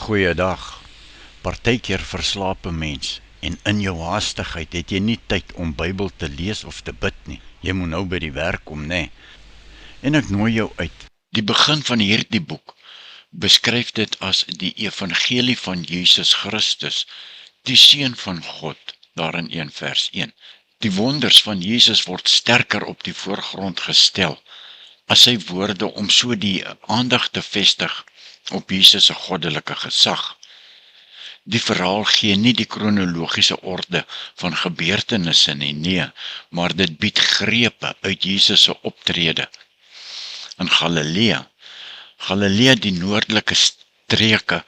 Goeiedag. Partykeer verslaap 'n mens en in jou haastigheid het jy nie tyd om Bybel te lees of te bid nie. Jy moet nou by die werk kom, né? En ek nooi jou uit. Die begin van hierdie boek beskryf dit as die evangelie van Jesus Christus, die Seun van God, daar in 1 vers 1. Die wonders van Jesus word sterker op die voorgrond gestel as sy woorde om so die aandag te vestig op Jesus se goddelike gesag. Die verhaal gee nie die kronologiese orde van gebeurtenisse nie, nee, maar dit bied grepe uit Jesus se optrede in Galilea. Galilea, die noordelike streke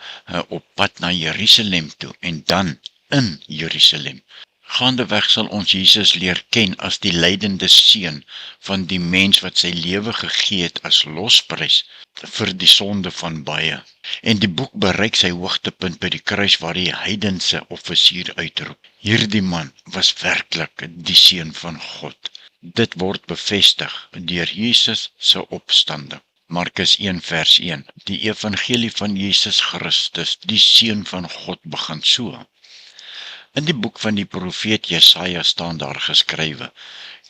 op pad na Jerusalem toe en dan in Jerusalem. Gaandeweg sal ons Jesus leer ken as die lydende seun van die mens wat sy lewe gegee het as losprys vir die sonde van baie. En die boek bereik sy hoogtepunt by die kruis waar die heidense offisier uitroep: hierdie man was werklik die seun van God. Dit word bevestig deur Jesus se opstanding. Markus 1 vers 1. Die evangelie van Jesus Christus, die seun van God, begin so. In die boek van die profeet Jesaja staan daar geskrywe: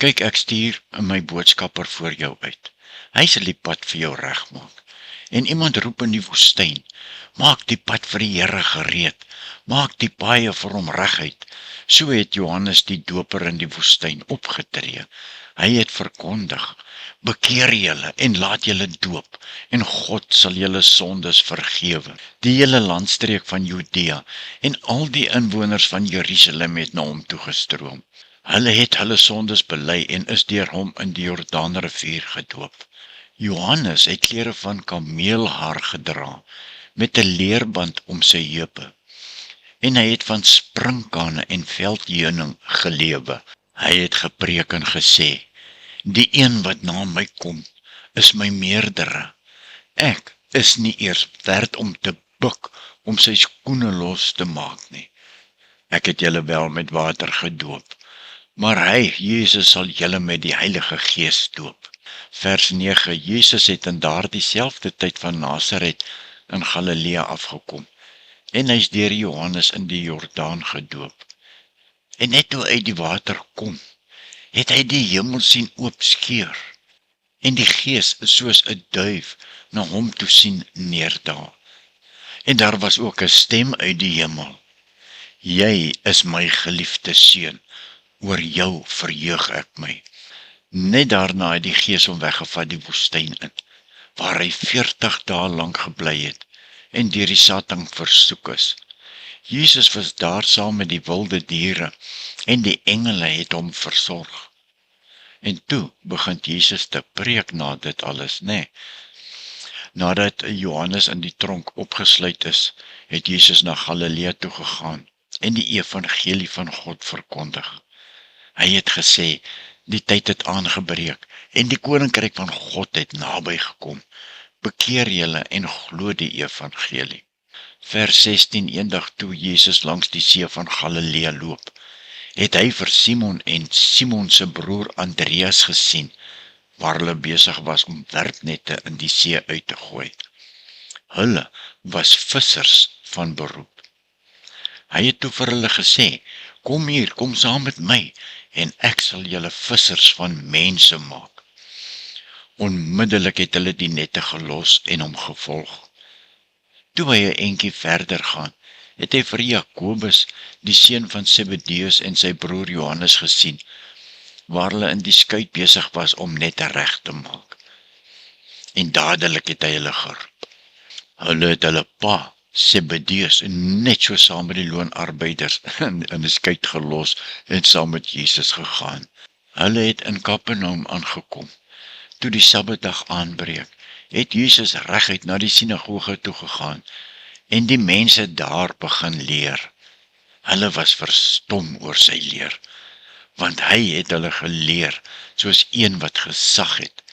kyk, ek stuur my boodskapper voor jou uit. Hy sal die pad vir jou regmaak. En iemand roep in die woestyn: maak die pad vir die Here gereed, maak die paaie vir hom reguit. So het Johannes die doper in die woestyn opgetree. Hy het verkondig: bekeer julle en laat julle doop, en God sal julle sondes vergewe. Die hele landstreek van Judea en al die inwoners van Jerusalem het na hom toegestroom. Hulle het hulle sondes bely en is deur hom in die Jordaanrivier gedoop. Johannes het klere van kameelhaar gedra, met 'n leerband om sy heupe. En hy het van sprinkane en veldheuning gelewe. Hy het gepreek en gesê: die een wat na my kom, is my meerdere. Ek is nie eers werd om te buk, om sy skoene los te maak nie. Ek het julle wel met water gedoop, maar hy, Jesus, sal julle met die Heilige Gees doop. Vers 9, Jesus het in daardie selfde tyd van Nasaret in Galilea afgekom, en hy is deur Johannes in die Jordaan gedoop. En net toe uit die water kom, het hy die hemel sien oopskeur, en die Gees soos 'n duif na hom toe sien neerdaal. En daar was ook 'n stem uit die hemel: jy is my geliefde seun, oor jou verheug ek my. Net daarna het die Gees hom weggevat die woestyn in, waar hy 40 dae lank gebly het, en deur die Satan versoek is. Jesus was daar saam met die wilde diere, en die engele het hom versorg. En toe begin Jesus te preek na dit alles, né? Nadat Johannes in die tronk opgesluit is, het Jesus na Galilea toe gegaan en die evangelie van God verkondig. Hy het gesê: die tyd het aangebreek en die koninkryk van God het naby gekom. Bekeer julle en glo die evangelie. Vers 16, eendag toe Jesus langs die see van Galilea loop, het hy vir Simon en Simon se broer Andreas gesien, waar hulle besig was om werpnette in die see uit te gooi. Hulle was vissers van beroep. Hy het toe vir hulle gesê: kom hier, kom saam met my, en ek sal julle vissers van mense maak. Onmiddellik het hulle die nette gelos en hom gevolg. Toe hy 'n entjie verder gaan, het hy vir Jakobus, die seun van Zebedeus, en sy broer Johannes gesien, waar hulle in die skuit besig was om nette reg te maak. En dadelik het hy hulle geroep. Hulle het hulle pa, Zebedeus, net so saam met die loonarbeiders in 'n skuit gelos en saam met Jesus gegaan. Hulle het in Kapernaum aangekom. Toe die Sabbatdag aanbreek, het Jesus reguit na die sinagoge toe gegaan en die mense daar begin leer. Hulle was verstom oor sy leer, want hy het hulle geleer soos een wat gesag het,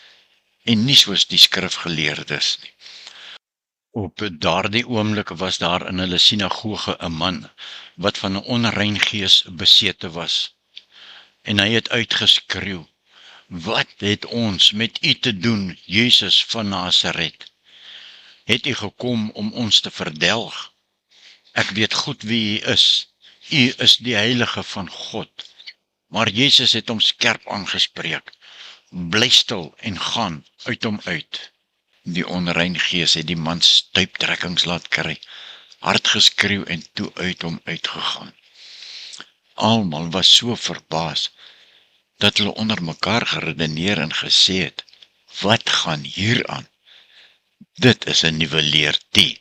en nie soos die skrifgeleerdes nie. Op daardie oomblik was daar in hulle sinagoge 'n man, wat van 'n onrein gees besete was, en hy het uitgeskreeu: wat het ons met u te doen, Jesus van Nasaret? Het u gekom om ons te verdelg? Ek weet goed wie U is. U is die Heilige van God. Maar Jesus het hom skerp aangespreek. Bly stil en gaan uit hom uit. Die onrein gees het die man stuiptrekkings laat kry, hard geskreeu en toe uit hom uitgegaan. Almal was so verbaas, dat hulle onder mekaar geredeneer en gesê het, wat gaan hier aan? Dit is 'n nuwe leertie,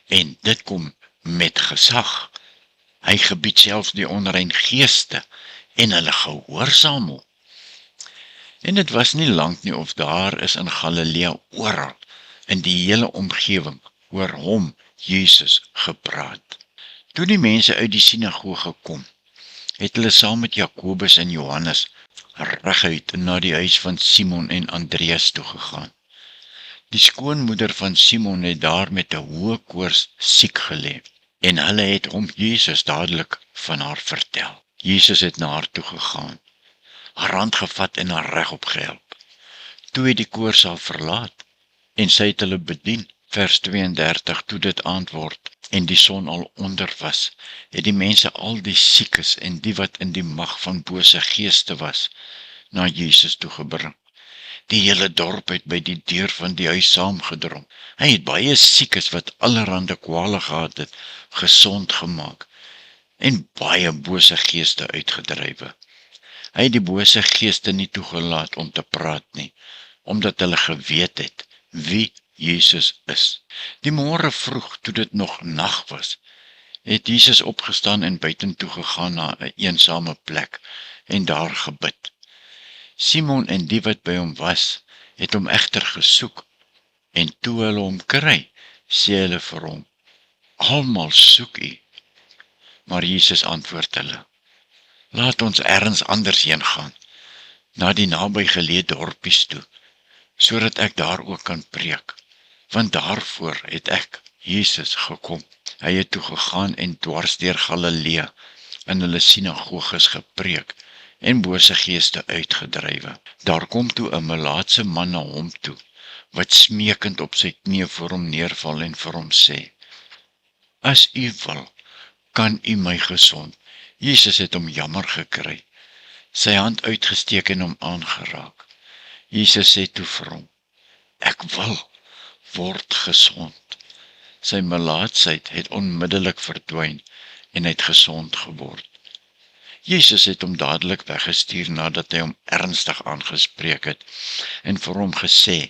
en dit kom met gesag. Hy gebied selfs die onrein geeste, en hulle gehoorsaam hom. En dit was nie lank nie of daar is in Galilea oral, in die hele omgewing, oor hom, Jesus, gepraat. Toe die mense uit die sinagoge kom, het hulle saam met Jakobus en Johannes reguit na die huis van Simon en Andreas toe gegaan. Die skoonmoeder van Simon het daar met 'n hoë koors siek gelê, en hulle het hom Jesus dadelik van haar vertel. Jesus het na haar toe gegaan, haar hand gevat en haar regop gehelp. Toe het die koors haar verlaat, en sy het hulle bedien. Vers 32, toe dit aand word, en die son al onder was, het die mense al die siekes en die wat in die mag van bose geeste was, na Jesus toegebring. Die hele dorp het by die deur van die huis saamgedrom. Hy het baie siekes wat allerhande kwale gehad het, gesond gemaak, en baie bose geeste uitgedrywe. Hy het die bose geeste nie toegelaat om te praat nie, omdat hulle geweet het wie Jesus is. Die môre vroeg, toe dit nog nag was, het Jesus opgestaan en buitentoe gegaan na 'n eensame plek, en daar gebid. Simon en die wat by hom was, het hom egter gesoek, en toe hulle hom kry, sê hulle vir hom, almal soek U. Maar Jesus antwoord hulle, laat ons ergens anders heen gaan, na die nabygeleë dorpies toe, sodat ek daar ook kan preek, want daarvoor het ek, Jesus, gekom. Hy het toe gegaan en dwars deur Galilea, in hulle sinagoges gepreek, en bose geeste uitgedrywe. Daar kom toe 'n melaatse man na hom toe, wat smeekend op sy knieë voor hom neerval en vir hom sê, as U wil, kan U my gesond. Jesus het hom jammer gekry, sy hand uitgesteek en hom aangeraak. Jesus sê toe vir hom, ek wil, word gesond. Sy melaatsheid het onmiddellik verdwyn en hy het gesond geword. Jesus het hom dadelik weggestuur nadat hy hom ernstig aangespreek het en vir hom gesê,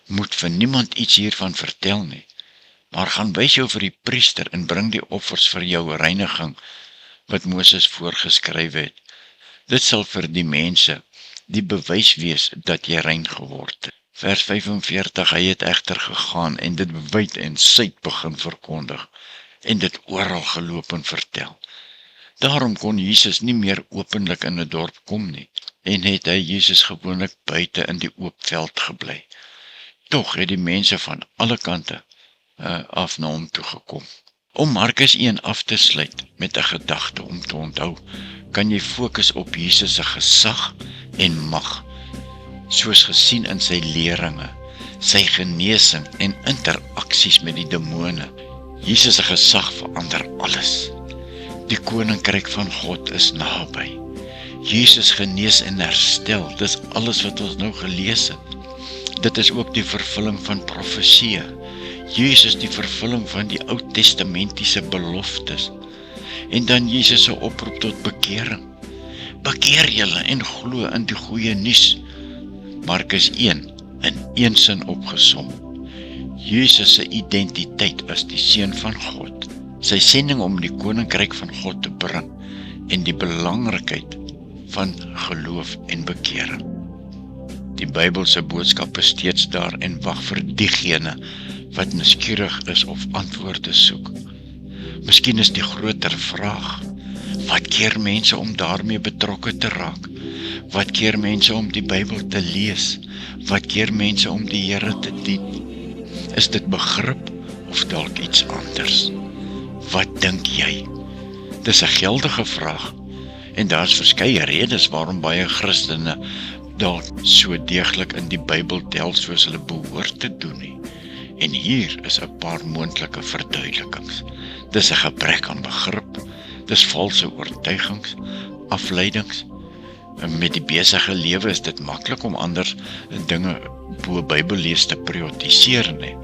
moet vir niemand iets hiervan vertel nie, maar gaan wys jou vir die priester en bring die offers vir jou reiniging wat Moses voorgeskryf het. Dit sal vir die mense die bewys wees dat jy rein geword het. Vers 45, hy het egter gegaan en dit wyd en suid begin verkondig en dit oral geloop en vertel. Daarom kon Jesus nie meer openlik in 'n dorp kom nie en het hy Jesus gewoonlik buite in die oop veld gebly. Tog het die mense van alle kante af na hom toe gekom. Om Markus 1 af te sluit met 'n gedagte om te onthou, kan jy fokus op Jesus se gesag en mag, soos gesien in sy leringe, sy genesing en interaksies met die demone. Jesus se gesag verander alles. Die koninkryk van God is naby. Jesus genees en herstel, dis alles wat ons nou gelees het. Dit is ook die vervulling van profeseë. Jesus die vervulling van die Ou Testamentiese beloftes. En dan Jesus se oproep tot bekering. Bekeer julle en glo in die goeie nuus. Markus 1 in een sin opgesom. Jesus se identiteit as die Seun van God. Sy sending om die koninkryk van God te bring en die belangrikheid van geloof en bekering. Die Bybelse boodskap is steeds daar en wag vir diegene wat nuuskierig is of antwoorde soek. Miskien is die groter vraag, wat keer mense om daarmee betrokke te raak? Wat keer mense om die Bybel te lees? Wat keer mense om die Here te dien? Is dit begrip of dalk iets anders? Wat dink jy? Dis 'n geldige vraag en daar's verskeie redes waarom baie Christene dalk so deeglik in die Bybel tel soos hulle behoort te doen nie. En hier is 'n paar moontlike verduidelikings. Dis 'n gebrek aan begrip, dis valse oortuigings, afleidings. En met die besige lewe is dit maklik om anders dinge bo Bybellees te prioritiseer, nee.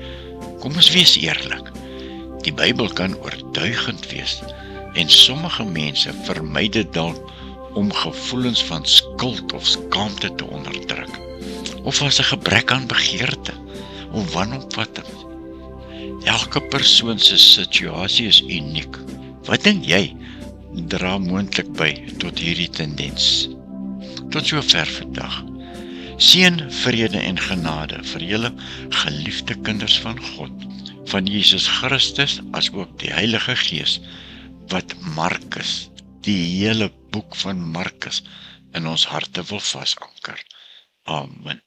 Kom ons wees eerlik. Die Bybel kan oortuigend wees en sommige mense vermy dit dalk om gevoelens van skuld of skaamte te onderdruk. Of as 'n gebrek aan begeerte of wanopvatting. Elke persoon se situasie is uniek. Wat dink jy dra moontlik by tot hierdie tendens? Tot sover vandag. Seën, vrede en genade vir julle geliefde kinders van God, van Jesus Christus as ook die Heilige Gees, wat Markus, die hele boek van Markus, in ons harte wil vasanker. Amen.